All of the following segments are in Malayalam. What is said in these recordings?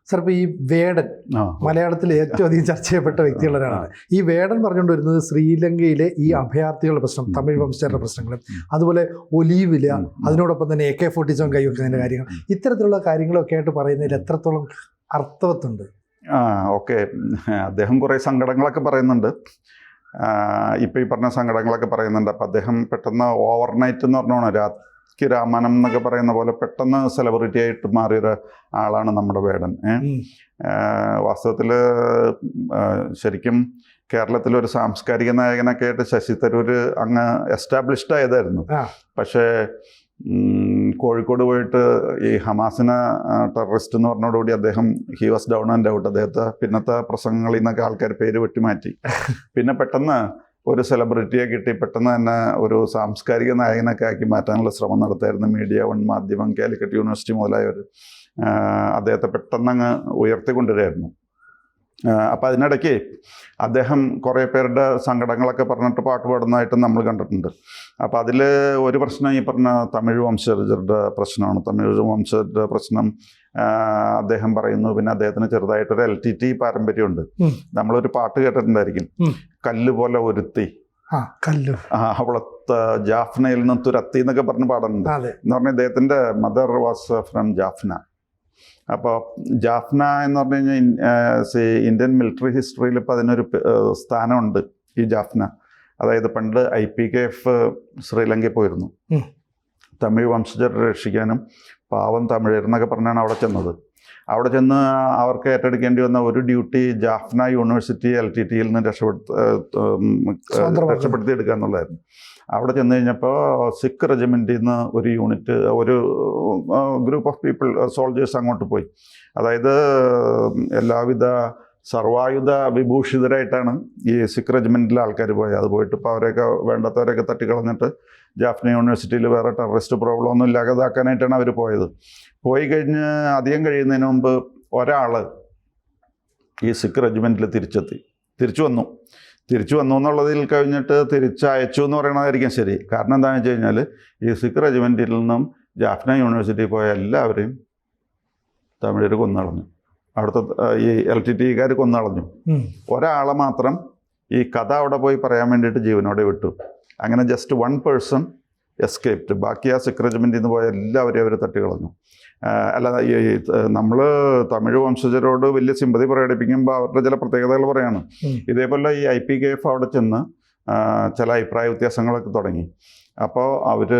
സാർ ഇപ്പോൾ ഈ വേടൻ മലയാളത്തിൽ ഏറ്റവും അധികം ചർച്ച ചെയ്യപ്പെട്ട വ്യക്തിയുള്ള ഒരാളാണ്. ഈ വേടൻ പറഞ്ഞുകൊണ്ട് വരുന്നത് ശ്രീലങ്കയിലെ ഈ അഭയാർത്ഥികളുടെ പ്രശ്നം, തമിഴ് വംശജരുടെ പ്രശ്നങ്ങളും, അതുപോലെ ഒലീവില, അതിനോടൊപ്പം തന്നെ AK-47 കൈവെക്കുന്നതിൻ്റെ കാര്യങ്ങൾ, ഇത്തരത്തിലുള്ള കാര്യങ്ങളൊക്കെ ആയിട്ട് പറയുന്നതിൽ എത്രത്തോളം അർത്ഥവത്തുണ്ട്? ഓക്കെ, അദ്ദേഹം കുറേ സങ്കടങ്ങളൊക്കെ പറയുന്നുണ്ട്. ഇപ്പം ഈ പറഞ്ഞ സങ്കടങ്ങളൊക്കെ പറയുന്നുണ്ട്. അപ്പം അദ്ദേഹം പെട്ടെന്ന് ഓവർനൈറ്റ് എന്ന് പറഞ്ഞോണം രാമാനം എന്നൊക്കെ പറയുന്ന പോലെ പെട്ടെന്ന് സെലിബ്രിറ്റി ആയിട്ട് മാറിയൊരു ആളാണ് നമ്മുടെ വേടൻ. വാസ്തവത്തിൽ ശരിക്കും കേരളത്തിലൊരു സാംസ്കാരിക നായകനൊക്കെ ആയിട്ട് ശശി തരൂർ അങ്ങ് എസ്റ്റാബ്ലിഷ്ഡ് ആയതായിരുന്നു. പക്ഷേ കോഴിക്കോട് പോയിട്ട് ഈ ഹമാസിനെ ടെററിസ്റ്റ് എന്ന് പറഞ്ഞതോടുകൂടി അദ്ദേഹം he was down and out. അദ്ദേഹത്തെ പിന്നത്തെ പ്രസംഗങ്ങളിൽ നിന്നൊക്കെ ആൾക്കാർ പേര് വെട്ടിമാറ്റി. പിന്നെ പെട്ടെന്ന് ഒരു സെലിബ്രിറ്റിയെ കിട്ടി പെട്ടെന്ന് തന്നെ ഒരു സാംസ്കാരിക നായകനൊക്കെ ആക്കി മാറ്റാനുള്ള ശ്രമം നടത്തായിരുന്നു മീഡിയ വൺ, മാധ്യമം, കാലിക്കറ്റ് യൂണിവേഴ്സിറ്റി മുതലായവർ അദ്ദേഹത്തെ പെട്ടെന്ന് അങ്ങ് ഉയർത്തിക്കൊണ്ടുവരായിരുന്നു. അപ്പം അതിനിടയ്ക്ക് അദ്ദേഹം കുറേ പേരുടെ സങ്കടങ്ങളൊക്കെ പറഞ്ഞിട്ട് പാട്ട് പാടുന്നതായിട്ട് നമ്മൾ കണ്ടിട്ടുണ്ട്. അപ്പം അതിൽ ഒരു പ്രശ്നം ഈ പറഞ്ഞ തമിഴ് വംശജരുടെ പ്രശ്നമാണ്. തമിഴ് വംശജരുടെ പ്രശ്നം അദ്ദേഹം പറയുന്നു. പിന്നെ അദ്ദേഹത്തിന് ചെറുതായിട്ടൊരു LTT പാരമ്പര്യമുണ്ട്. നമ്മളൊരു പാട്ട് കേട്ടിട്ടുണ്ടായിരിക്കും, കല്ല് പോലെ ഒരുത്തി, അവളത്തെ ജാഫ്നയിൽ നിന്ന് തുരത്തി എന്നൊക്കെ പറഞ്ഞ് പാടുന്നുണ്ട്. എന്ന് പറഞ്ഞാൽ ഇദ്ദേഹത്തിൻ്റെ മദർ വാസ് ഫ്രം ജാഫ്ന. അപ്പോൾ ജാഫ്ന എന്ന് പറഞ്ഞു കഴിഞ്ഞാൽ ഇന്ത്യൻ മിലിറ്ററി ഹിസ്റ്ററിയിൽ ഇപ്പോൾ അതിനൊരു സ്ഥാനമുണ്ട്, ഈ ജാഫ്ന. അതായത് പണ്ട് IPKF ശ്രീലങ്കയിൽ പോയിരുന്നു തമിഴ് വംശജരെ രക്ഷിക്കാനും. പാവം തമിഴരെന്നൊക്കെ പറഞ്ഞാണ് അവിടെ ചെന്നത്. അവിടെ ചെന്ന് അവർക്ക് ഏറ്റെടുക്കേണ്ടി വന്ന ഒരു ഡ്യൂട്ടി ജാഫ്ന യൂണിവേഴ്സിറ്റി LTTയിൽ നിന്ന് രക്ഷപ്പെടുത്തി എടുക്കുക എന്നുള്ളതായിരുന്നു. അവിടെ ചെന്ന് കഴിഞ്ഞപ്പോൾ സിഖ് റെജിമെൻറ്റിൽ നിന്ന് ഒരു യൂണിറ്റ്, ഒരു ഗ്രൂപ്പ് ഓഫ് പീപ്പിൾ, സോൾജേഴ്സ് അങ്ങോട്ട് പോയി. അതായത് എല്ലാവിധ സർവായുധ വിഭൂഷിതരായിട്ടാണ് ഈ സിഖ് റെജിമെൻറ്റിലെ ആൾക്കാർ പോയത്. അത് പോയിട്ട് ഇപ്പോൾ അവരെയൊക്കെ വേണ്ടാത്തവരെയൊക്കെ തട്ടിക്കളഞ്ഞിട്ട് ജാഫ്ന യൂണിവേഴ്സിറ്റിയിൽ വേറെ ടെററിസ്റ്റ് പ്രോബ്ലം ഒന്നും ഇല്ലാതാക്കാനായിട്ടാണ് അവർ പോയത്. പോയി കഴിഞ്ഞ് അധികം കഴിയുന്നതിന് മുമ്പ് ഒരാൾ ഈ സിഖ് റെജിമെൻറ്റിൽ തിരിച്ചു വന്നു എന്നുള്ളതിൽ കഴിഞ്ഞിട്ട് തിരിച്ചയച്ചു എന്ന് പറയണതായിരിക്കും ശരി. കാരണം എന്താണെന്ന് വെച്ച് കഴിഞ്ഞാൽ ഈ സിഖ് റെജിമെൻറ്റിൽ നിന്നും ജാഫ്ന യൂണിവേഴ്സിറ്റിയിൽ പോയ എല്ലാവരെയും തമിഴർ കൊന്നളഞ്ഞു. അവിടുത്തെ ഈ LTTക്കാർ കൊന്നളഞ്ഞു. ഒരാളെ മാത്രം ഈ കഥ അവിടെ പോയി പറയാൻ വേണ്ടിയിട്ട് ജീവനോടെ വിട്ടു. അങ്ങനെ ജസ്റ്റ് 1 പേഴ്സൺ എസ്കേപ്ഡ്. ബാക്കി ആ സിഖ് റെജിമെൻറ്റിൽ നിന്ന് പോയ എല്ലാവരെയും അവർ തട്ടിക്കളഞ്ഞു. അല്ലാതെ ഈ നമ്മൾ തമിഴ് വംശജരോട് വലിയ സിമ്പതി പ്രകടിപ്പിക്കുമ്പോൾ അവരുടെ ചില പ്രത്യേകതകൾ പറയാണ്. ഇതേപോലെ ഈ IPKF അവിടെ ചെന്ന് ചില അഭിപ്രായ വ്യത്യാസങ്ങളൊക്കെ തുടങ്ങി. അപ്പോൾ അവർ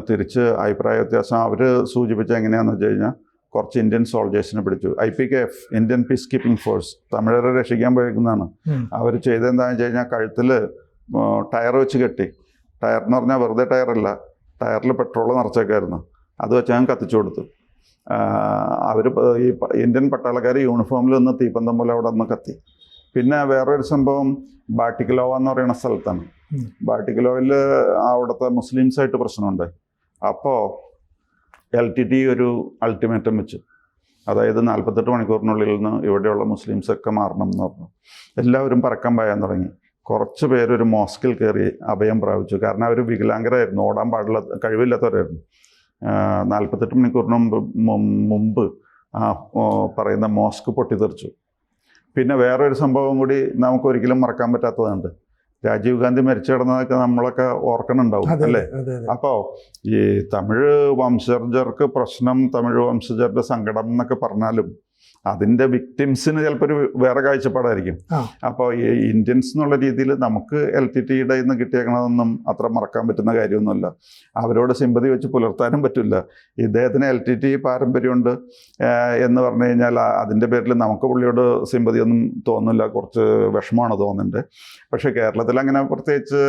തിരിച്ച് അഭിപ്രായ വ്യത്യാസം അവർ സൂചിപ്പിച്ച എങ്ങനെയാണെന്ന് വെച്ച് കഴിഞ്ഞാൽ കുറച്ച് ഇന്ത്യൻ സോൾജേഴ്സിനെ പിടിച്ചു. IPKF Indian peace keeping force തമിഴരെ രക്ഷിക്കാൻ പോയിരിക്കുന്നതാണ്. അവർ ചെയ്തെന്താണെന്ന് വെച്ച് കഴിഞ്ഞാൽ കഴുത്തിൽ ടയർ വെച്ച് കെട്ടി. ടയർ എന്ന് പറഞ്ഞാൽ വെറുതെ ടയറല്ല, ടയറിൽ പെട്രോൾ നിറച്ചേക്കായിരുന്നു. അത് വെച്ച് ഞാൻ കത്തിച്ചു കൊടുത്തു. അവർ ഈ ഇന്ത്യൻ പട്ടാളക്കാർ യൂണിഫോമിൽ നിന്ന് തീപ്പന്തം പോലെ അവിടെ നിന്ന് കത്തി. പിന്നെ വേറൊരു സംഭവം ബാട്ടിക്കലോവ എന്ന് പറയുന്ന സ്ഥലത്താണ്. ബാട്ടിക്കലോവിൽ അവിടുത്തെ മുസ്ലിംസായിട്ട് പ്രശ്നമുണ്ട്. അപ്പോൾ LTT ഒരു അൾട്ടിമേറ്റം വെച്ചു. അതായത് 48 മണിക്കൂറിനുള്ളിൽ നിന്ന് ഇവിടെയുള്ള മുസ്ലിംസൊക്കെ മാറണം എന്ന് പറഞ്ഞു. എല്ലാവരും പരക്കം പായാൻ തുടങ്ങി. കുറച്ച് പേരൊരു മോസ്കിൽ കയറി അഭയം പ്രാപിച്ചു. കാരണം അവർ വികലാംഗരായിരുന്നു, ഓടാൻ കഴിവില്ലാത്തവരായിരുന്നു. 48 മണിക്കൂറിന് മുമ്പ് പറയുന്ന മോസ്ക് പൊട്ടിത്തെറിച്ചു. പിന്നെ വേറൊരു സംഭവം കൂടി നമുക്ക് ഒരിക്കലും മറക്കാൻ പറ്റാത്തതുണ്ട്. രാജീവ് ഗാന്ധി മരിച്ചു കിടന്നതൊക്കെ നമ്മളൊക്കെ ഓർക്കണുണ്ടാവും അല്ലേ? അപ്പോൾ ഈ തമിഴ് വംശജർക്ക് പ്രശ്നം, തമിഴ് വംശജരുടെ സങ്കടം എന്നൊക്കെ പറഞ്ഞാലും അതിൻ്റെ വിക്ടിംസിന് ചിലപ്പോൾ ഒരു വേറെ കാഴ്ചപ്പാടായിരിക്കും. അപ്പോൾ ഈ ഇന്ത്യൻസ് എന്നുള്ള രീതിയിൽ നമുക്ക് LTTയുടെ നിന്ന് കിട്ടിയേക്കണതൊന്നും അത്ര മറക്കാൻ പറ്റുന്ന കാര്യമൊന്നുമല്ല. അവരോട് സിമ്പതി വെച്ച് പുലർത്താനും പറ്റില്ല. ഇദ്ദേഹത്തിന് LTT പാരമ്പര്യമുണ്ട് എന്ന് പറഞ്ഞു കഴിഞ്ഞാൽ അതിൻ്റെ പേരിൽ നമുക്ക് പുള്ളിയോട് സിമ്പതിയൊന്നും തോന്നില്ല, കുറച്ച് വിഷമമാണ് തോന്നുന്നുണ്ട്. പക്ഷേ കേരളത്തിൽ അങ്ങനെ പ്രത്യേകിച്ച്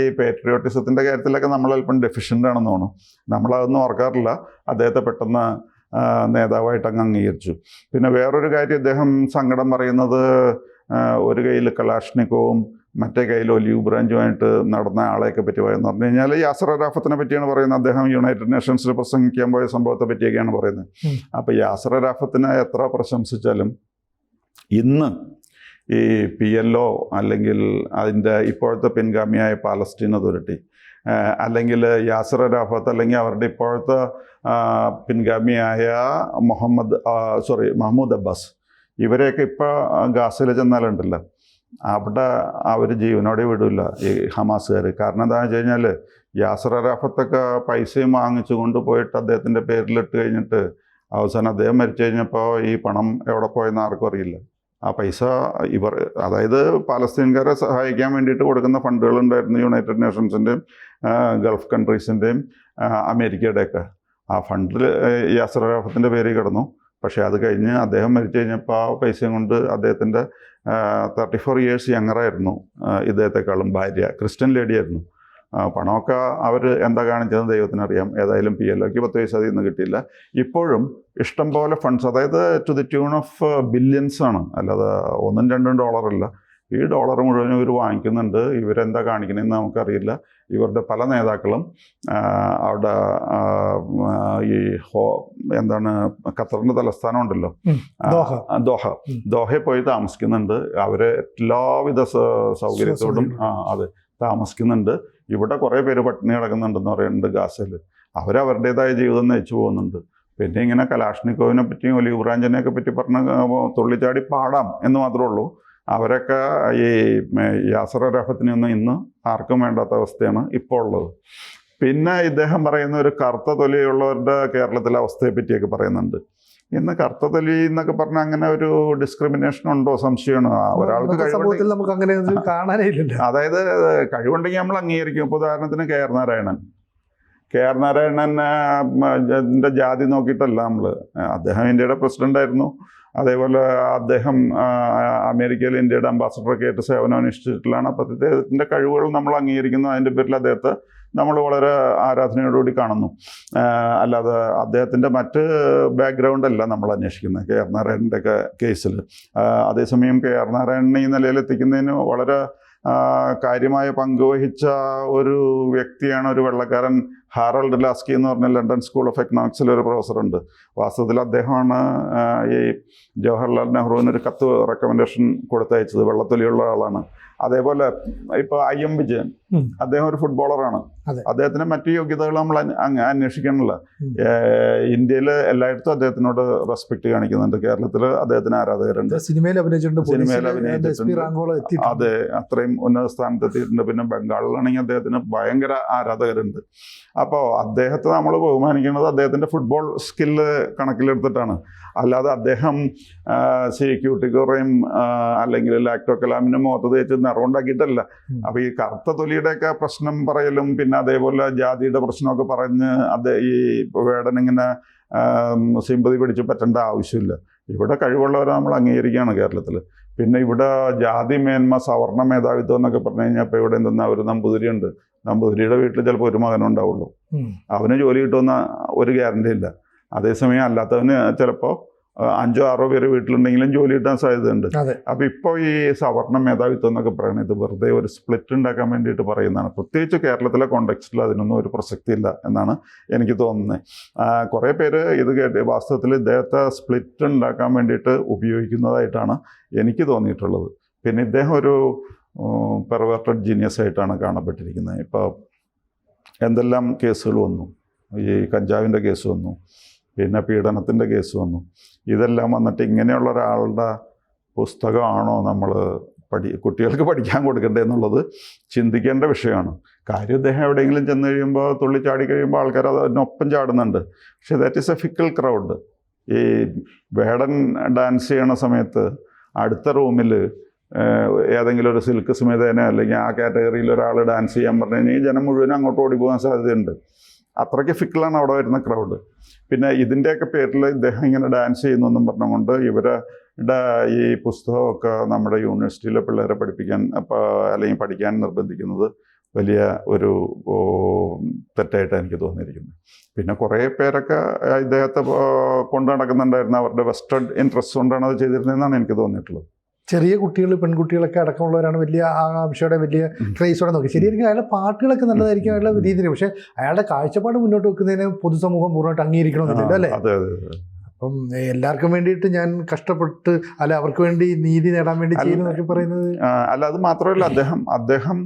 ഈ പേട്രിയോട്ടിസത്തിൻ്റെ കാര്യത്തിലൊക്കെ നമ്മളൽപ്പം ഡെഫിഷ്യൻ്റ് ആണെന്ന് തോന്നുന്നു. നമ്മളതൊന്നും ഓർക്കാറില്ല. അദ്ദേഹത്തെ പെട്ടെന്ന് നേതാവായിട്ട് അങ്ങ് അംഗീകരിച്ചു. പിന്നെ വേറൊരു കാര്യം അദ്ദേഹം സങ്കടം പറയുന്നത്, ഒരു കയ്യിൽ കലാഷ്നിക്കോവും മറ്റേ കയ്യിൽ ഒലിവ് ബ്രാഞ്ചുമായിട്ട് നടന്ന ആളെയൊക്കെ പറ്റി പോയെന്ന് പറഞ്ഞു കഴിഞ്ഞാൽ യാസർ അറാഫത്തിനെ പറ്റിയാണ് പറയുന്നത്. അദ്ദേഹം യുണൈറ്റഡ് നേഷൻസിൽ പ്രസംഗിക്കാൻ പോയ സംഭവത്തെ പറ്റിയൊക്കെയാണ് പറയുന്നത്. അപ്പോൾ യാസർ അറാഫത്തിനെ എത്ര പ്രശംസിച്ചാലും ഇന്ന് ഈ PLO അല്ലെങ്കിൽ അതിൻ്റെ ഇപ്പോഴത്തെ പിൻഗാമിയായ പാലസ്തീൻ അതോറിറ്റി അല്ലെങ്കിൽ യാസിർ അറാഫത്ത്, അല്ലെങ്കിൽ അവരുടെ ഇപ്പോഴത്തെ പിൻഗാമിയായ മഹ്മൂദ് അബ്ബാസ്, ഇവരെയൊക്കെ ഇപ്പോൾ ഗാസയിൽ ചെന്നാലുണ്ടല്ലോ, അവിടെ അവർ ജീവനോടെ വിടില്ല ഈ ഹമാസുകാർ. കാരണം എന്താണെന്ന് വെച്ച് കഴിഞ്ഞാൽ യാസിർ അറാഫത്തൊക്കെ പൈസയും വാങ്ങിച്ചു കൊണ്ടുപോയിട്ട് അദ്ദേഹത്തിൻ്റെ പേരിലിട്ട് കഴിഞ്ഞിട്ട് അവസാനം അദ്ദേഹം മരിച്ചു കഴിഞ്ഞപ്പോൾ ഈ പണം എവിടെ പോയെന്ന് ആർക്കും അറിയില്ല. ആ പൈസ അതായത് പാലസ്തീൻകാരെ സഹായിക്കാൻ വേണ്ടിയിട്ട് കൊടുക്കുന്ന ഫണ്ടുകളുണ്ടായിരുന്നു, യുണൈറ്റഡ് നേഷൻസിൻ്റെയും ഗൾഫ് കൺട്രീസിൻ്റെയും അമേരിക്കയുടെയൊക്കെ. ആ ഫണ്ടിൽ യാസിർ അറാഫത്തിൻ്റെ പേര് കിടന്നു. പക്ഷേ അത് കഴിഞ്ഞ് അദ്ദേഹം മരിച്ചു കഴിഞ്ഞപ്പോൾ ആ പൈസയും കൊണ്ട് അദ്ദേഹത്തിൻ്റെ 34 ഇയേഴ്സ് യങ്ങറായിരുന്നു ഇദ്ദേഹത്തെക്കാളും ഭാര്യ, ക്രിസ്ത്യൻ ലേഡിയായിരുന്നു. പണമൊക്കെ അവർ എന്താ കാണിച്ചതെന്ന് ദൈവത്തിനറിയാം. ഏതായാലും PLOക്ക് 10 പൈസ അതിൽ നിന്ന് കിട്ടിയില്ല. ഇപ്പോഴും ഇഷ്ടംപോലെ ഫണ്ട്സ്, അതായത് to the tune of billions ആണ്, അല്ലാതെ $1-2 അല്ല. ഈ ഡോളർ മുഴുവനും ഇവർ വാങ്ങിക്കുന്നുണ്ട്. ഇവരെന്താ കാണിക്കണമെന്ന് നമുക്കറിയില്ല. ഇവരുടെ പല നേതാക്കളും അവിടെ എന്താണ് ഖത്തറിൻ്റെ തലസ്ഥാനം ഉണ്ടല്ലോ, ദോഹയിൽ പോയി താമസിക്കുന്നുണ്ട്. അവരെ എല്ലാവിധ സൗകര്യത്തോടും അതെ താമസിക്കുന്നുണ്ട്. ഇവിടെ കുറേ പേര് പട്ടിണി കിടക്കുന്നുണ്ടെന്ന് പറയുന്നുണ്ട് ഗാസയിൽ. അവരവരുടേതായ ജീവിതം നയിച്ചു പോകുന്നുണ്ട്. പിന്നെ ഇങ്ങനെ കലാഷ്നിക്കോവിനെ പറ്റിയും ഒലിവ് ബ്രാഞ്ചിനെയൊക്കെ പറ്റി പറഞ്ഞ തുള്ളിച്ചാടി പാടാം എന്ന് മാത്രമേ ഉള്ളൂ. അവരൊക്കെ ഈ യാസിർ അറാഫത്തിനൊന്നും ഇന്ന് ആർക്കും വേണ്ടാത്ത അവസ്ഥയാണ് ഇപ്പോൾ ഉള്ളത്. പിന്നെ ഇദ്ദേഹം പറയുന്ന ഒരു കറുത്ത തൊലിയുള്ളവരുടെ കേരളത്തിലെ അവസ്ഥയെ പറ്റിയൊക്കെ പറയുന്നുണ്ട്. ഇന്ന് കറുത്ത തൊലി എന്നൊക്കെ പറഞ്ഞാൽ അങ്ങനെ ഒരു ഡിസ്ക്രിമിനേഷൻ ഉണ്ടോ സംശയമാണ്. ഒരാൾക്ക് നമുക്ക് അങ്ങനെ കാണാനേ ഇല്ല. അതായത് കഴിവുണ്ടെങ്കിൽ നമ്മൾ അംഗീകരിക്കും. ഇപ്പോൾ ഉദാഹരണത്തിന് KR നാരായണൻ്റെ ജാതി നോക്കിയിട്ടല്ല നമ്മൾ. അദ്ദേഹം ഇന്ത്യയുടെ പ്രസിഡൻ്റായിരുന്നു. അതേപോലെ അദ്ദേഹം അമേരിക്കയിൽ ഇന്ത്യയുടെ അംബാസഡറൊക്കെ ആയിട്ട് സേവനം അനുഷ്ഠിച്ചിട്ടുള്ളതാണ്. അപ്പോൾ അദ്ദേഹത്തിൻ്റെ കഴിവുകൾ നമ്മൾ അംഗീകരിക്കുന്നു. അതിൻ്റെ പേരിൽ അദ്ദേഹത്തെ നമ്മൾ വളരെ ആരാധനയോടുകൂടി കാണുന്നു. അല്ലാതെ അദ്ദേഹത്തിൻ്റെ മറ്റ് ബാക്ക്ഗ്രൗണ്ടല്ല നമ്മൾ അന്വേഷിക്കുന്നത് KR നാരായണൻ്റെയൊക്കെ കേസിൽ. അതേസമയം KR നാരായണനെ ഈ നിലയിലെത്തിക്കുന്നതിന് വളരെ കാര്യമായ പങ്ക് വഹിച്ച ഒരു വ്യക്തിയാണ് ഒരു വെള്ളക്കാരൻ ഹാറോൾഡ് ലാസ്കി എന്ന് പറഞ്ഞ ലണ്ടൻ സ്കൂൾ ഓഫ് എക്കണോമിക്സിലെ ഒരു പ്രൊഫസറുണ്ട്. വാസ്തവത്തിൽ അദ്ദേഹമാണ് ഈ ജവഹർലാൽ നെഹ്റുവിനൊരു കത്ത് റെക്കമെൻഡേഷൻ കൊടുത്തയച്ചത്. വെള്ളത്തൊലിയുള്ള ആളാണ്. അതേപോലെ ഇപ്പോൾ IM വിജയൻ, അദ്ദേഹം ഒരു ഫുട്ബോളറാണ്. അദ്ദേഹത്തിന് മറ്റു യോഗ്യതകൾ നമ്മൾ അന്വേഷിക്കണില്ല. ഇന്ത്യയിൽ എല്ലായിടത്തും അദ്ദേഹത്തിനോട് റെസ്പെക്ട് കാണിക്കുന്നുണ്ട്. കേരളത്തിൽ അദ്ദേഹത്തിന് ആരാധകരുണ്ട്. സിനിമയിൽ അഭിനയിച്ചിട്ടുണ്ട്. അതെ, അത്രയും ഉന്നത സ്ഥാനത്ത് എത്തിയിട്ടുണ്ട്. പിന്നെ ബംഗാളിലാണെങ്കിൽ അദ്ദേഹത്തിന് ഭയങ്കര ആരാധകരുണ്ട്. അപ്പോൾ അദ്ദേഹത്തെ നമ്മൾ ബഹുമാനിക്കുന്നത് അദ്ദേഹത്തിൻ്റെ ഫുട്ബോൾ സ്കില്ല് കണക്കിലെടുത്തിട്ടാണ്. അല്ലാതെ അദ്ദേഹം ക്യൂട്ടിക്കോറയും അല്ലെങ്കിൽ ലാക്ടോ കലാമിനും മുഖത്ത് തേച്ച് നിറവുണ്ടാക്കിയിട്ടല്ല. അപ്പോൾ ഈ കറുത്ത തൊലിയുടെയൊക്കെ പ്രശ്നം പറയലും പിന്നെ അതേപോലെ ജാതിയുടെ പ്രശ്നമൊക്കെ പറഞ്ഞ് ഈ വേടനിങ്ങനെ സിമ്പതി പിടിച്ച് പറ്റേണ്ട ആവശ്യമില്ല. ഇവിടെ കഴിവുള്ളവരെ നമ്മൾ അംഗീകരിക്കുകയാണ് കേരളത്തിൽ. പിന്നെ ഇവിടെ ജാതി മേന്മ, സവർണ മേധാവിത്വം എന്നൊക്കെ പറഞ്ഞു കഴിഞ്ഞാൽ ഇപ്പോൾ ഇവിടെ എന്തെന്നാ ഒരു നമ്പൂതിരിയുണ്ട്. നമ്പൂതിരിയുടെ വീട്ടിൽ ചിലപ്പോൾ ഒരു മകനുണ്ടാവുള്ളൂ. അവന് ജോലി കിട്ടുമെന്ന ഒരു ഗ്യാരണ്ടി ഇല്ല. അതേസമയം അല്ലാത്തവന് ചിലപ്പോൾ 5-6 പേര് വീട്ടിലുണ്ടെങ്കിലും ജോലി കിട്ടാൻ സാധ്യതയുണ്ട്. അപ്പോൾ ഇപ്പോൾ ഈ സവർണ മേധാവിത്വം എന്നൊക്കെ പറയുന്നത് ഇത് വെറുതെ ഒരു സ്പ്ലിറ്റ് ഉണ്ടാക്കാൻ വേണ്ടിയിട്ട് പറയുന്നതാണ്. പ്രത്യേകിച്ച് കേരളത്തിലെ കോണ്ടെക്സ്റ്റിൽ അതിനൊന്നും ഒരു പ്രസക്തിയില്ല എന്നാണ് എനിക്ക് തോന്നുന്നത്. കുറേ പേര് ഇത് കേട്ട് വാസ്തവത്തിൽ ഇദ്ദേഹത്തെ സ്പ്ലിറ്റ് ഉണ്ടാക്കാൻ വേണ്ടിയിട്ട് ഉപയോഗിക്കുന്നതായിട്ടാണ് എനിക്ക് തോന്നിയിട്ടുള്ളത്. പിന്നെ ഇദ്ദേഹം ഒരു പെർവേർട്ടഡ് ജീനിയസ് ആയിട്ടാണ് കാണപ്പെട്ടിരിക്കുന്നത്. ഇപ്പോൾ എന്തെല്ലാം കേസുകൾ വന്നു. ഈ കഞ്ചാവിൻ്റെ കേസ് വന്നു, പിന്നെ പീഡനത്തിൻ്റെ കേസ് വന്നു. ഇതെല്ലാം വന്നിട്ട് ഇങ്ങനെയുള്ള ഒരാളുടെ പുസ്തകമാണോ നമ്മൾ കുട്ടികൾക്ക് പഠിക്കാൻ കൊടുക്കേണ്ടത് എന്നുള്ളത് ചിന്തിക്കേണ്ട വിഷയമാണ്. കാര്യം ഇദ്ദേഹം എവിടെയെങ്കിലും ചെന്ന് കഴിയുമ്പോൾ തുള്ളിച്ചാടി കഴിയുമ്പോൾ ആൾക്കാർ അതിനൊപ്പം ചാടുന്നുണ്ട്. പക്ഷേ that is A fickle crowd. ഈ വേടൻ ഡാൻസ് ചെയ്യണ സമയത്ത് അടുത്ത റൂമിൽ ഏതെങ്കിലും ഒരു സിൽക്ക് സ്മിതേനെ അല്ലെങ്കിൽ ആ കാറ്റഗറിയിൽ ഒരാൾ ഡാൻസ് ചെയ്യാൻ പറഞ്ഞു കഴിഞ്ഞാൽ ജനം മുഴുവൻ അങ്ങോട്ട് ഓടിപ്പോകാൻ സാധ്യതയുണ്ട്. അത്രയ്ക്ക് ഫിക്കിളാണ് അവിടെ വരുന്ന ക്രൗഡ്. പിന്നെ ഇതിൻ്റെയൊക്കെ പേരിൽ ഇദ്ദേഹം ഇങ്ങനെ ഡാൻസ് ചെയ്യുന്നെന്നും പറഞ്ഞുകൊണ്ട് ഇവരുടെ ഈ പുസ്തകമൊക്കെ നമ്മുടെ യൂണിവേഴ്സിറ്റിയിലെ പിള്ളേരെ പഠിപ്പിക്കാൻ അല്ലെങ്കിൽ പഠിക്കാൻ നിർബന്ധിക്കുന്നത് വലിയ ഒരു തെറ്റായിട്ടാണ് എനിക്ക് തോന്നിയിരിക്കുന്നത്. പിന്നെ കുറേ പേരൊക്കെ ഇദ്ദേഹത്തെ കൊണ്ടു നടക്കുന്നുണ്ടായിരുന്നു. അവരുടെ വെസ്റ്റേൺ ഇൻട്രസ്റ്റ് കൊണ്ടാണ് അത് ചെയ്തിരുന്നതെന്നാണ് എനിക്ക് തോന്നിയിട്ടുള്ളത്. ചെറിയ കുട്ടികൾ, പെൺകുട്ടികളൊക്കെ അടക്കമുള്ളവരാണ് വലിയ ആകാംക്ഷയോടെ വലിയ ക്രൈസോടെ നോക്കി. ശരിയായിരിക്കും, അയാളുടെ പാട്ടുകളൊക്കെ നല്ലതായിരിക്കും, അയാളുടെ രീതിയിൽ. പക്ഷേ അയാളുടെ കാഴ്ചപ്പാട് മുന്നോട്ട് വെക്കുന്നതിന് പൊതുസമൂഹം പൂർണ്ണമായിട്ട് അംഗീകരിക്കണമെന്നില്ലല്ലോ അല്ലേ? അപ്പം എല്ലാവർക്കും വേണ്ടിയിട്ട് ഞാൻ കഷ്ടപ്പെട്ട് അല്ല അവർക്ക് വേണ്ടി നീതി നേടാൻ വേണ്ടി ചെയ്യുന്നതൊക്കെ പറയുന്നത്. അല്ല, അത് മാത്രമല്ല, അദ്ദേഹം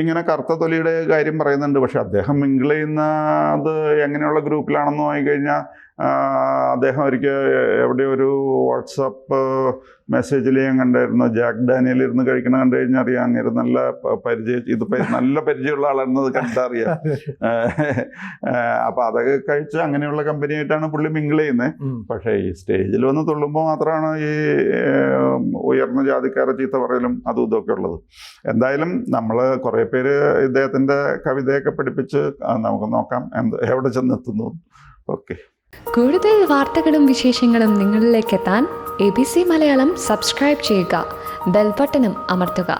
ഇങ്ങനെ കറുത്ത തൊലിയുടെ കാര്യം പറയുന്നുണ്ട്. പക്ഷെ അദ്ദേഹം മിങ്കിൾ ചെയ്യുന്ന അത് എങ്ങനെയുള്ള ഗ്രൂപ്പിലാണെന്ന് നോക്കിക്കഴിഞ്ഞാൽ അദ്ദേഹം ഒരിക്കൽ എവിടെയോ ഒരു വാട്സപ്പ് മെസ്സേജിൽ ഞാൻ കണ്ടായിരുന്നു, ജാക്ക് ഡാനിയൽ ഇരുന്ന് കഴിക്കണം കണ്ടു കഴിഞ്ഞാൽ അറിയാം അങ്ങനെ നല്ല നല്ല പരിചയമുള്ള ആളാണെന്നത് കണ്ടറിയാം. അപ്പൊ അതൊക്കെ കഴിച്ച് അങ്ങനെയുള്ള കമ്പനിയായിട്ടാണ് പുള്ളി മിങ്കിൾ ചെയ്യുന്നത്. പക്ഷേ ഈ സ്റ്റേജിൽ വന്ന് തുള്ളുമ്പോൾ മാത്രമാണ് ഈ ഉയർന്ന ജാതിക്കാരെ ചീത്ത പറയലും അതും ഇതൊക്കെ ഉള്ളത്. എന്തായാലും നമ്മൾ കുറേ പേര് ഇദ്ദേഹത്തിൻ്റെ കവിതയൊക്കെ പഠിപ്പിച്ച് നമുക്ക് നോക്കാം എവിടെ ചെന്നെത്തുന്നു. ഓക്കെ. കൂടുതൽ വാർത്തകളും വിശേഷങ്ങളും നിങ്ങളിലേക്ക് എത്താൻ ABC മലയാളം സബ്സ്ക്രൈബ് ചെയ്യുക, ബെൽ ബട്ടണും അമർത്തുക.